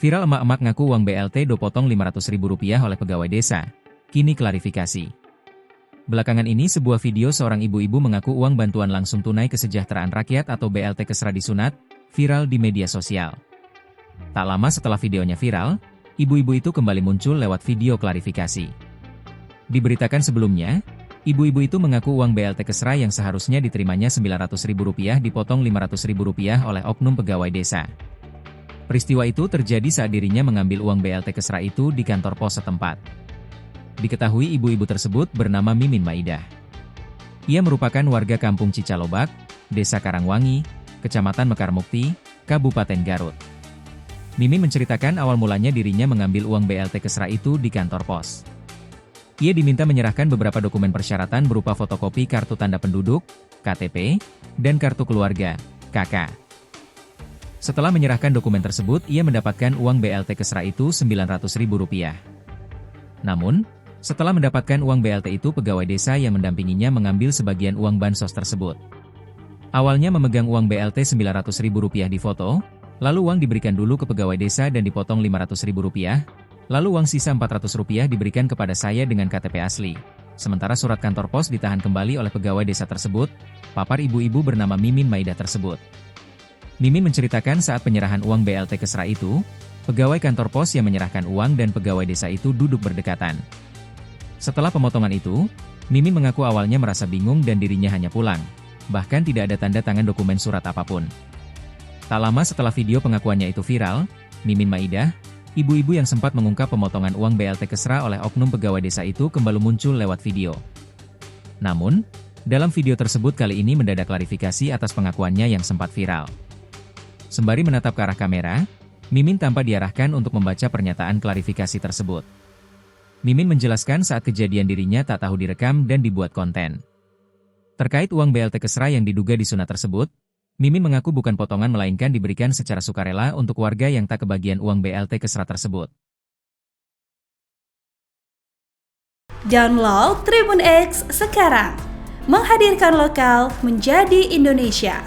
Viral emak-emak ngaku uang BLT dipotong Rp500.000 oleh pegawai desa. Kini klarifikasi. Belakangan ini sebuah video seorang ibu-ibu mengaku uang bantuan langsung tunai kesejahteraan rakyat atau BLT Kesra disunat, viral di media sosial. Tak lama setelah videonya viral, ibu-ibu itu kembali muncul lewat video klarifikasi. Diberitakan sebelumnya, ibu-ibu itu mengaku uang BLT Kesra yang seharusnya diterimanya Rp900.000 dipotong Rp500.000 oleh oknum pegawai desa. Peristiwa itu terjadi saat dirinya mengambil uang BLT Kesra itu di kantor pos setempat. Diketahui ibu-ibu tersebut bernama Mimin Maidah. Ia merupakan warga kampung Cicalobak, Desa Karangwangi, Kecamatan Mekarmukti, Kabupaten Garut. Mimin menceritakan awal mulanya dirinya mengambil uang BLT Kesra itu di kantor pos. Ia diminta menyerahkan beberapa dokumen persyaratan berupa fotokopi kartu tanda penduduk, KTP, dan kartu keluarga, KK. Setelah menyerahkan dokumen tersebut, ia mendapatkan uang BLT Kesra itu Rp900.000. Namun, setelah mendapatkan uang BLT itu pegawai desa yang mendampinginya mengambil sebagian uang bansos tersebut. Awalnya memegang uang BLT Rp900.000 di foto, lalu uang diberikan dulu ke pegawai desa dan dipotong Rp500.000, lalu uang sisa Rp400 diberikan kepada saya dengan KTP asli. Sementara surat kantor pos ditahan kembali oleh pegawai desa tersebut, papar ibu-ibu bernama Mimin Maidah tersebut. Mimin menceritakan saat penyerahan uang BLT Kesra itu, pegawai kantor pos yang menyerahkan uang dan pegawai desa itu duduk berdekatan. Setelah pemotongan itu, Mimin mengaku awalnya merasa bingung dan dirinya hanya pulang, bahkan tidak ada tanda tangan dokumen surat apapun. Tak lama setelah video pengakuannya itu viral, Mimin Maidah, ibu-ibu yang sempat mengungkap pemotongan uang BLT Kesra oleh oknum pegawai desa itu kembali muncul lewat video. Namun, dalam video tersebut kali ini mendadak klarifikasi atas pengakuannya yang sempat viral. Sembari menatap ke arah kamera, Mimin tampak diarahkan untuk membaca pernyataan klarifikasi tersebut. Mimin menjelaskan saat kejadian dirinya tak tahu direkam dan dibuat konten. Terkait uang BLT Kesra yang diduga disunat tersebut, Mimin mengaku bukan potongan melainkan diberikan secara sukarela untuk warga yang tak kebagian uang BLT Kesra tersebut. Download Tribun X sekarang, menghadirkan lokal menjadi Indonesia.